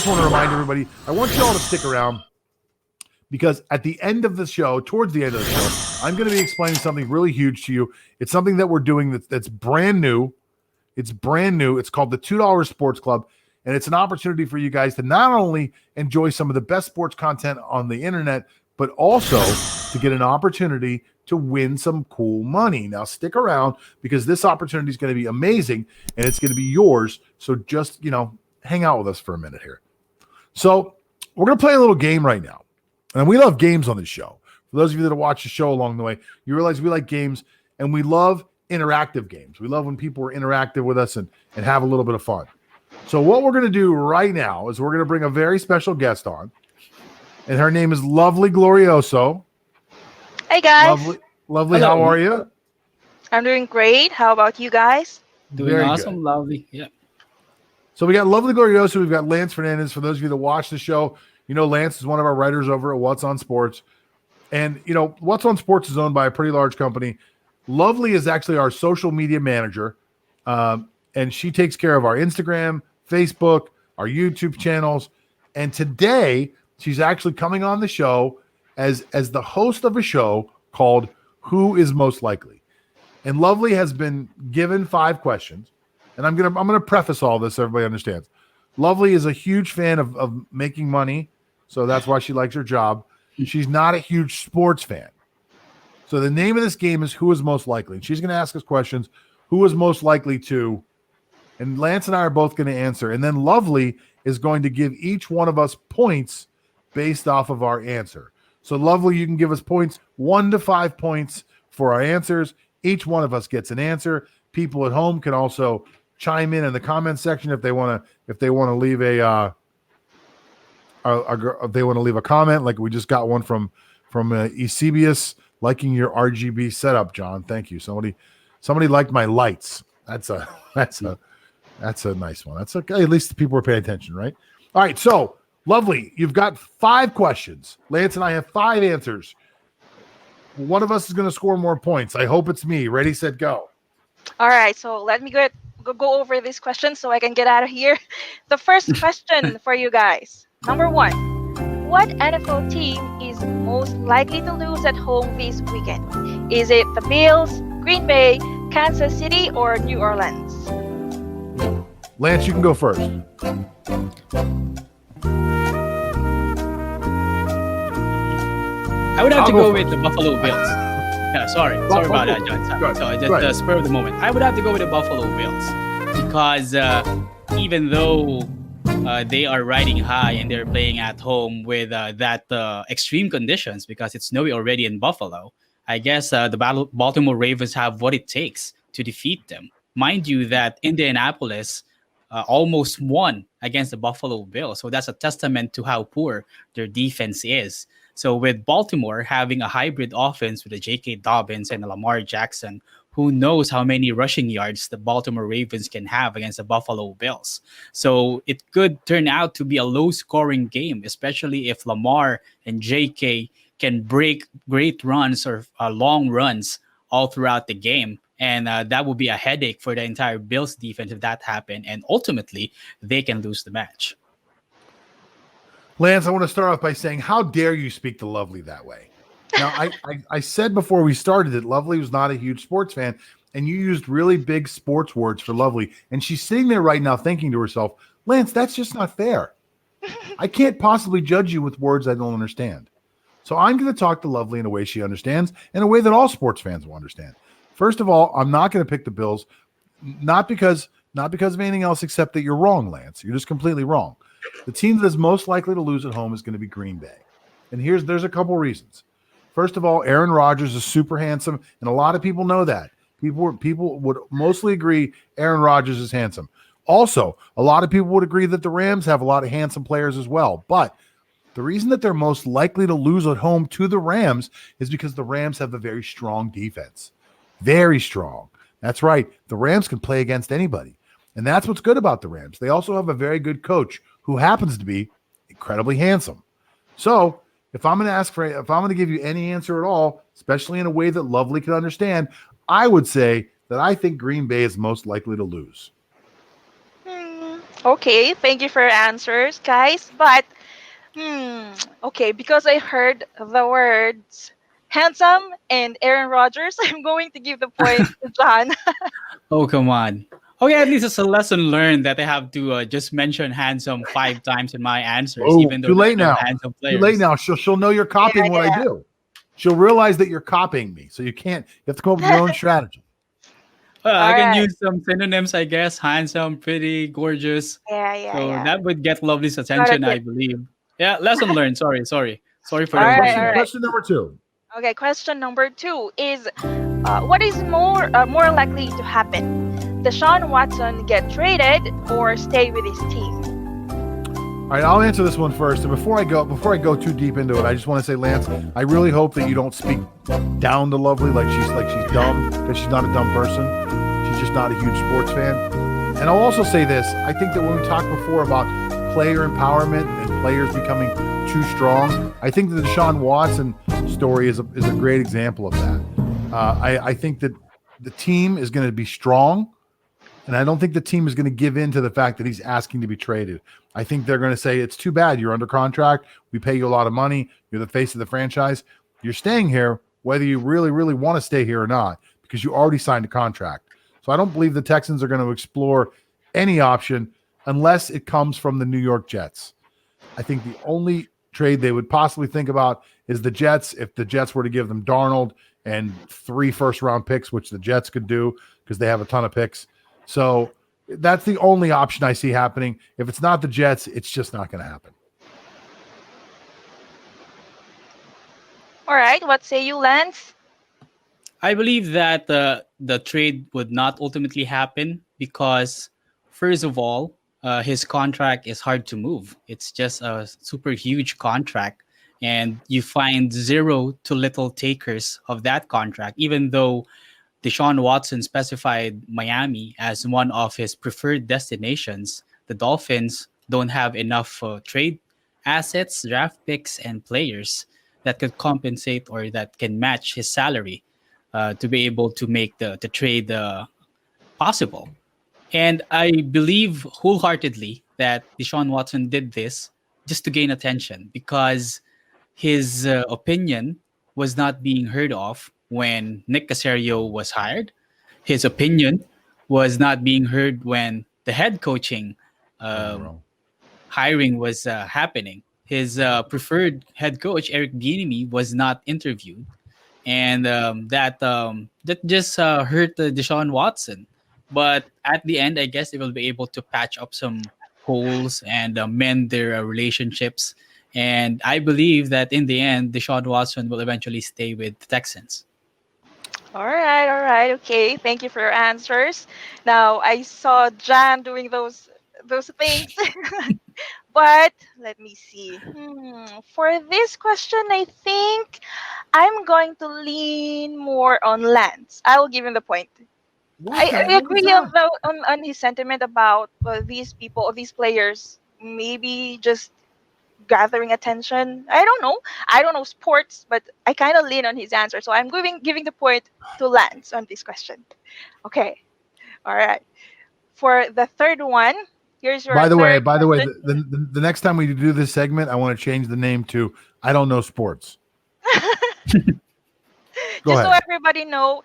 just want to remind everybody, I want you all to stick around because at the end of the show, towards the end of the show, I'm going to be explaining something really huge to you. It's something that we're doing that's brand new. It's brand new. It's called the $2 Sports Club, and it's an opportunity for you guys to not only enjoy some of the best sports content on the internet, but also to get an opportunity to win some cool money. Now, stick around because this opportunity is going to be amazing, and it's going to be yours. So just, hang out with us for a minute here. So we're going to play a little game right now. And we love games on this show. For those of you that watch the show along the way, you realize we like games, and we love interactive games. We love when people are interactive with us and have a little bit of fun. So what we're going to do right now is we're going to bring a very special guest on. And her name is Lovely Glorioso. Hey, guys. Lovely. How are you? I'm doing great. How about you guys? Doing Very awesome, good. Lovely. Yeah. So we got Lovely Glorioso. We've got Lance Fernandez. For those of you that watch the show, Lance is one of our writers over at What's on Sports. And, What's on Sports is owned by a pretty large company. Lovely is actually our social media manager. And she takes care of our Instagram, Facebook, our YouTube channels. And today, she's actually coming on the show as the host of a show called Who is Most Likely. And Lovely has been given 5 questions. And I'm gonna preface all this so everybody understands. Lovely is a huge fan of making money, so that's why she likes her job. She's not a huge sports fan. So the name of this game is Who is Most Likely. She's going to ask us questions. Who is most likely to? And Lance and I are both going to answer. And then Lovely is going to give each one of us points based off of our answer. So Lovely, you can give us points, 1 to 5 points for our answers. Each one of us gets an answer. People at home can also chime in the comment section if they want to leave a comment. Like we just got one from Eusebius liking your RGB setup, John. Thank you. Somebody liked my lights. That's a nice one. That's okay. At least the people are paying attention, right? All right. So Lovely, you've got 5 questions. Lance and I have 5 answers. One of us is going to score more points. I hope it's me. Ready, set, go. All right, so let me go over this question so I can get out of here. The first question for you guys. Number 1. What NFL team is most likely to lose at home this weekend? Is it the Bills, Green Bay, Kansas City, or New Orleans? Lance, you can go first. I would have to go with the Buffalo Bills. Yeah, sorry about that, John. So just the spur of the moment. I would have to go with the Buffalo Bills because even though they are riding high and they're playing at home with that extreme conditions because it's snowy already in Buffalo, I guess the Baltimore Ravens have what it takes to defeat them. Mind you that Indianapolis almost won against the Buffalo Bills. So that's a testament to how poor their defense is. So with Baltimore having a hybrid offense with a J.K. Dobbins and a Lamar Jackson, who knows how many rushing yards the Baltimore Ravens can have against the Buffalo Bills. So it could turn out to be a low-scoring game, especially if Lamar and J.K. can break great runs or long runs all throughout the game. And that would be a headache for the entire Bills defense if that happened. And ultimately, they can lose the match. Lance, I want to start off by saying, how dare you speak to Lovely that way? Now, I said before we started that Lovely was not a huge sports fan, and you used really big sports words for Lovely. And she's sitting there right now thinking to herself, Lance, that's just not fair. I can't possibly judge you with words I don't understand. So I'm going to talk to Lovely in a way she understands, in a way that all sports fans will understand. First of all, I'm not going to pick the Bills, not because of anything else except that you're wrong, Lance. You're just completely wrong. The team that is most likely to lose at home is going to be Green Bay. And there's a couple reasons. First of all, Aaron Rordgers is super handsome, and a lot of people know that. People would mostly agree Aaron Rodgers is handsome. Also, a lot of people would agree that the Rams have a lot of handsome players as well. But the reason that they're most likely to lose at home to the Rams is because the Rams have a very strong defense. Very strong. That's right. The Rams can play against anybody. And that's what's good about the Rams. They also have a very good coach who happens to be incredibly handsome. So if I'm going to give you any answer at all, especially in a way that Lovely can understand, I would say that I think Green Bay is most likely to lose. Okay, thank you for your answers, guys. But okay, because I heard the words handsome and Aaron Rodgers, I'm going to give the point to John. Oh, come on. Okay, at least it's a lesson learned that I have to just mention handsome 5 times in my answers, Oh, even though too there's late no now. handsome Too late players. now. She'll know you're Yeah, copying what I yeah. do. She'll realize that you're copying me. So you can't. You have to come up with your own strategy. Well, All I can right. use some synonyms, I guess. Handsome, pretty, gorgeous. Yeah, yeah, So yeah. that would get Lovely's Got a attention, tip. I believe. Yeah, lesson learned. Sorry. Sorry for All the Okay, right, question all question there. right. question number two. Okay, question number two is what is more likely to happen? Deshaun Watson get traded or stay with his team? All right, I'll answer this one first. And before I go too deep into it, I just want to say, Lance, I really hope that you don't speak down to Lovely like she's dumb, because she's not a dumb person. She's just not a huge sports fan. And I'll also say this: I think that when we talked before about player empowerment and players becoming too strong, I think the Deshaun Watson story is a great example of that. I think that the team is going to be strong. And I don't think the team is going to give in to the fact that he's asking to be traded. I think they're going to say, it's too bad. You're under contract. We pay you a lot of money. You're the face of the franchise. You're staying here, whether you really, really want to stay here or not, because you already signed a contract. So I don't believe the Texans are going to explore any option unless it comes from the New York Jets. I think the only trade they would possibly think about is the Jets, if the Jets were to give them Darnold and 3 first-round picks, which the Jets could do because they have a ton of picks. So that's the only option I see happening. If it's not the Jets, it's just not going to happen. All right, what say you, Lance? I believe that the trade would not ultimately happen because, first of all, his contract is hard to move. It's just a super huge contract, and you find zero to little takers of that contract, even though Deshaun Watson specified Miami as one of his preferred destinations. The Dolphins don't have enough trade assets, draft picks, and players that could compensate or that can match his salary to be able to make the trade possible. And I believe wholeheartedly that Deshaun Watson did this just to gain attention because his opinion was not being heard of when Nick Casario was hired. His opinion was not being heard when the head coaching um, hiring was happening. His preferred head coach, Eric Bieniemy, was not interviewed, and that just hurt Deshaun Watson. But at the end, I guess they will be able to patch up some holes and mend their relationships. And I believe that in the end, Deshaun Watson will eventually stay with the Texans. All right, okay. Thank you for your answers. Now I saw Jan doing those things. But let me see. For this question, I think I'm going to lean more on Lance. I will give him the point. What the I hell was agree that? on his sentiment about these people, these players, maybe just gathering attention. I don't know. I don't know sports, but I kind of lean on his answer. So I'm giving the point to Lance on this question. Okay. All right. For the third one, here's your third By the way, question. the next time we do this segment, I want to change the name to I don't know sports. Go Just so ahead. everybody know,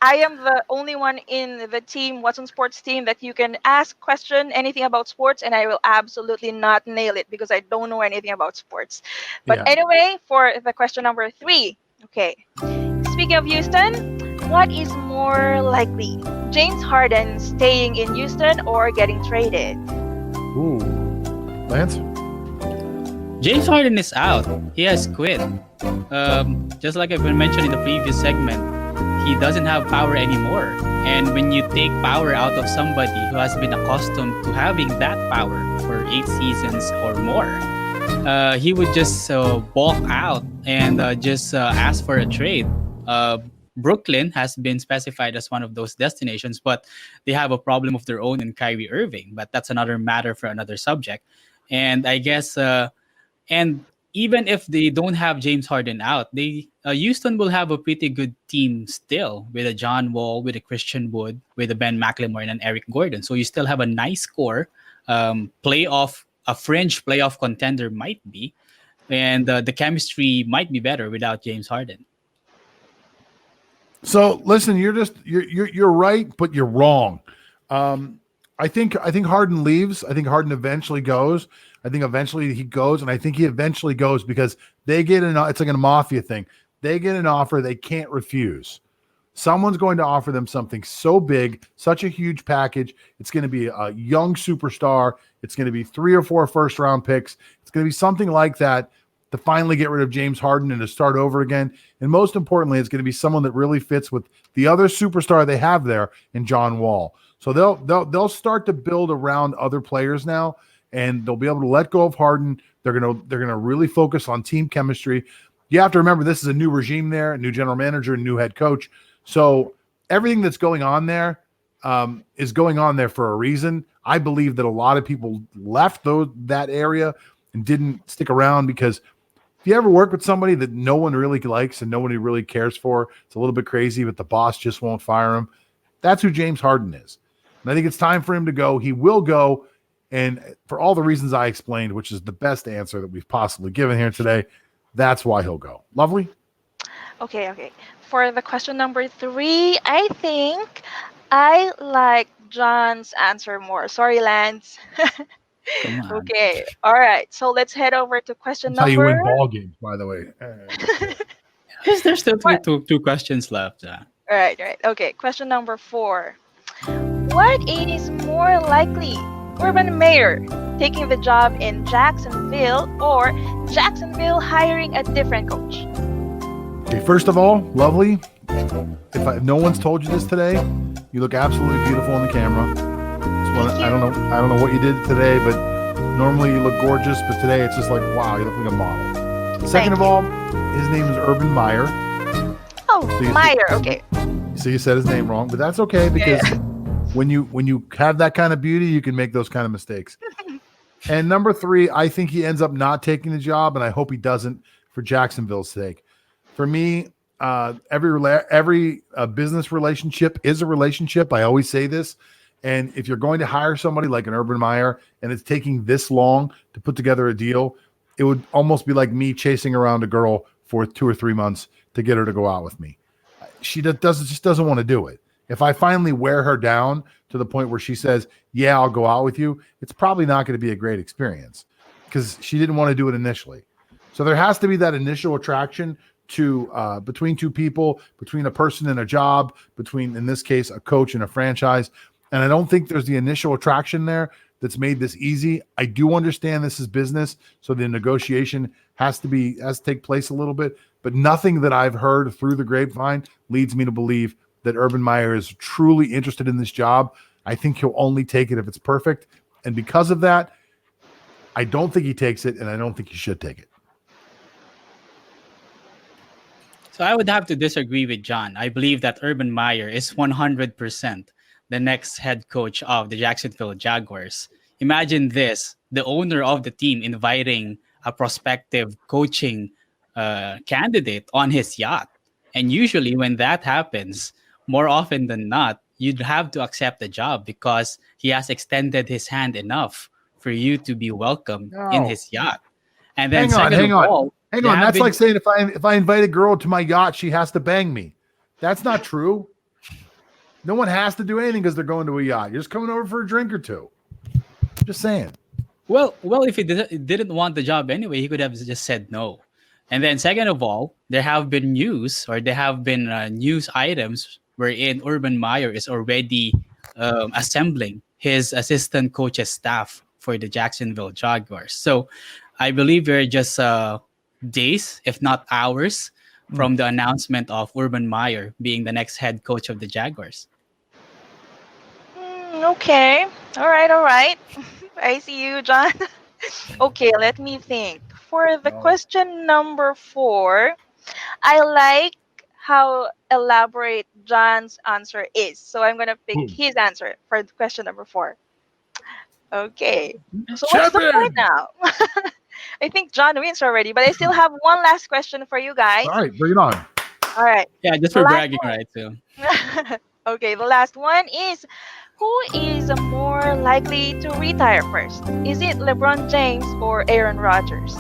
I am the only one in the team, Watson Sports team, that you can ask question anything about sports, and I will absolutely not nail it because I don't know anything about sports. But Yeah. anyway, for the question number three, okay. Speaking of Houston, what is more likely? James Harden staying in Houston or getting traded? Ooh. Lance? James Harden is out. He has quit. Just like I've been mentioned in the previous segment, he doesn't have power anymore. And when you take power out of somebody who has been accustomed to having that power for 8 seasons or more, he would just walk out and just ask for a trade. Brooklyn has been specified as one of those destinations, but they have a problem of their own in Kyrie Irving. But that's another matter for another subject. And I guess, and even if they don't have James Harden out, they Houston will have a pretty good team still with a John Wall, with a Christian Wood, with a Ben McLemore and an Eric Gordon. So you still have a nice core, playoff, a fringe playoff contender might be, and the chemistry might be better without James Harden. So listen, you're right, but you're wrong. I think Harden leaves. I think Harden eventually goes. I think eventually he goes, and I think he eventually goes because they get it's like a mafia thing. They get an offer they can't refuse. Someone's going to offer them something so big, such a huge package. It's going to be a young superstar. It's going to be 3 or 4 first-round picks. It's going to be something like that to finally get rid of James Harden and to start over again. And most importantly, it's going to be someone that really fits with the other superstar they have there in John Wall. So they'll start to build around other players now, and they'll be able to let go of Harden. They're gonna really focus on team chemistry. You have to remember this is a new regime there, a new general manager, a new head coach. So everything that's going on there is going on there for a reason. I believe that a lot of people left that area and didn't stick around because if you ever work with somebody that no one really likes and nobody really cares for, it's a little bit crazy, but the boss just won't fire him. That's who James Harden is. And I think it's time for him to go. He will go. And for all the reasons I explained, which is the best answer that we've possibly given here today, that's why he'll go. Lovely? Okay. For the question number 3, I think I like John's answer more. Sorry, Lance. Come on. Okay. All right. So let's head over to question That's how you win number. ball games, by the way. Because there's still two questions left. All right. Okay. Question number 4. What is more likely, Urban Meyer taking the job in Jacksonville or Jacksonville hiring a different coach? Okay, first of all, Lovely, if no one's told you this today, you look absolutely beautiful on the camera. I don't know what you did today, but normally you look gorgeous, but today it's just like, wow, you look like a model. Second of all, his name is Urban Meyer. Oh, so Meyer, okay. So you said his name wrong, but that's okay because when you have that kind of beauty, you can make those kind of mistakes. And number 3, I think he ends up not taking the job, and I hope he doesn't for Jacksonville's sake. For me, every business relationship is a relationship. I always say this. And if you're going to hire somebody like an Urban Meyer and it's taking this long to put together a deal, it would almost be like me chasing around a girl for 2 or 3 months to get her to go out with me. She just doesn't want to do it. If I finally wear her down to the point where she says, yeah, I'll go out with you, it's probably not going to be a great experience because she didn't want to do it initially. So there has to be that initial attraction to between two people, between a person and a job, between, in this case, a coach and a franchise. And I don't think there's the initial attraction there that's made this easy. I do understand this is business, so the negotiation has to take place a little bit, but nothing that I've heard through the grapevine leads me to believe that Urban Meyer is truly interested in this job. I think he'll only take it if it's perfect. And because of that, I don't think he takes it, and I don't think he should take it. So I would have to disagree with John. I believe that Urban Meyer is 100% the next head coach of the Jacksonville Jaguars. Imagine this, the owner of the team inviting a prospective coaching candidate on his yacht. And usually when that happens, more often than not, you'd have to accept the job because he has extended his hand enough for you to be welcome in his yacht. And then hang on. That's like saying if I invite a girl to my yacht, she has to bang me. That's not true. No one has to do anything because they're going to a yacht. You're just coming over for a drink or two. Just saying. Well, if he didn't want the job anyway, he could have just said no. And then second of all, there have been news items wherein Urban Meyer is already assembling his assistant coach's staff for the Jacksonville Jaguars. So I believe we're just days, if not hours, from the announcement of Urban Meyer being the next head coach of the Jaguars. Okay. All right. I see you, John. Okay, let me think. For the question number 4, I like how elaborate John's answer is. So I'm going to pick his answer for the question number 4. Okay. So what's the point now? I think John wins already, but I still have one last question for you guys. All right, bring it on. All right. Yeah, just The for last bragging, one. right? So Okay, the last one is, who is more likely to retire first? Is it LeBron James or Aaron Rodgers?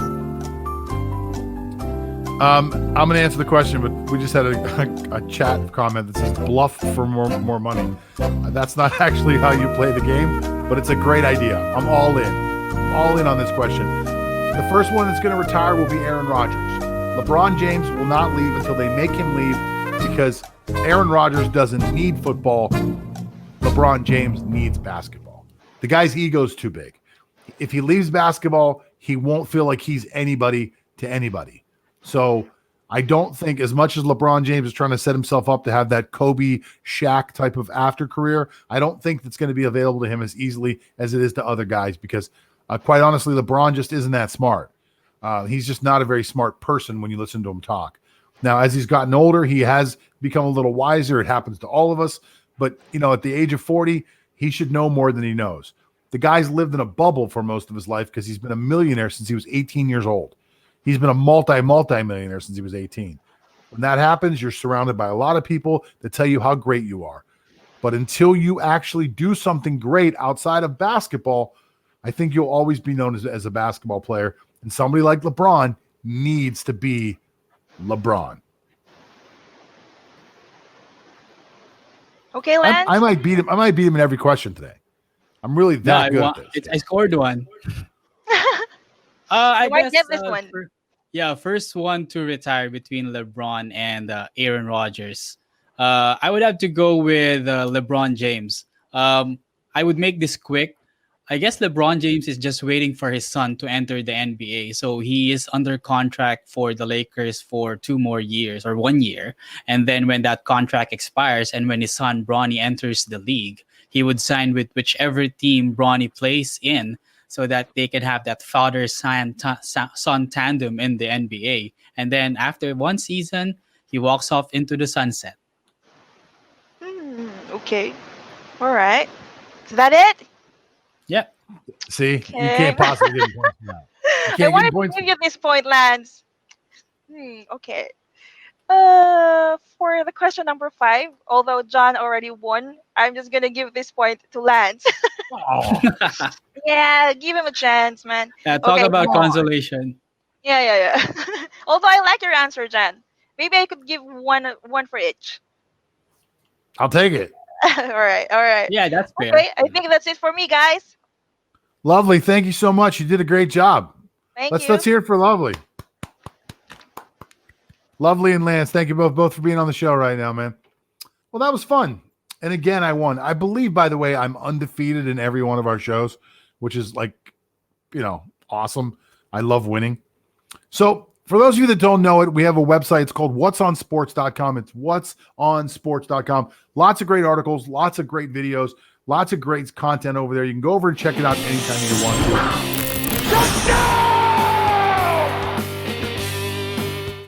I'm going to answer the question, but we just had a chat comment that says bluff for more money. That's not actually how you play the game, but it's a great idea. I'm all in. I'm all in on this question. The first one that's going to retire will be Aaron Rodgers. LeBron James will not leave until they make him leave, because Aaron Rodgers doesn't need football. LeBron James needs basketball. The guy's ego's too big. If he leaves basketball, he won't feel like he's anybody to anybody. So I don't think, as much as LeBron James is trying to set himself up to have that Kobe, Shaq type of after career, I don't think that's going to be available to him as easily as it is to other guys, because quite honestly, LeBron just isn't that smart. He's just not a very smart person when you listen to him talk. Now, as he's gotten older, he has become a little wiser. It happens to all of us. But, at the age of 40, he should know more than he knows. The guy's lived in a bubble for most of his life because he's been a millionaire since he was 18 years old. He's been a multi-millionaire since he was 18. When that happens, you're surrounded by a lot of people that tell you how great you are. But until you actually do something great outside of basketball, I think you'll always be known as a basketball player. And somebody like LeBron needs to be LeBron. Okay, Lance. I might beat him. I might beat him in every question today. I'm really that good at this. I scored one. I guess get this one. First one to retire between LeBron and Aaron Rodgers. I would have to go with LeBron James. I would make this quick. I guess LeBron James is just waiting for his son to enter the NBA. So he is under contract for the Lakers for 2 more years or 1 year. And then when that contract expires and when his son Bronny enters the league, he would sign with whichever team Bronny plays in, so that they can have that father-son tandem in the NBA. And then after 1 season, he walks off into the sunset. Okay. All right. Is that it? Yep. See, Okay. you can't possibly get points for that. You I can't wanted get to points. give you this point, Lance. Okay. For the question number 5, although John already won, I'm just gonna give this point to Lance. Oh, Yeah, give him a chance, man. Talk Okay, about come on. consolation. Yeah. Although I like your answer, Jan. Maybe I could give one for each. I'll take it. All right. Yeah, that's fair. Okay, I think that's it for me, guys. Lovely. Thank you so much. You did a great job. Thank you. Let's hear it for Lovely. Lovely and Lance, thank you both for being on the show right now, man. Well, that was fun. And again, I won. I believe, by the way, I'm undefeated in every one of our shows, which is awesome. I love winning. So for those of you that don't know it, we have a website. It's called whatsonsports.com. It's whatsonsports.com. Lots of great articles, lots of great videos, lots of great content over there. You can go over and check it out anytime you want to. Touchdown!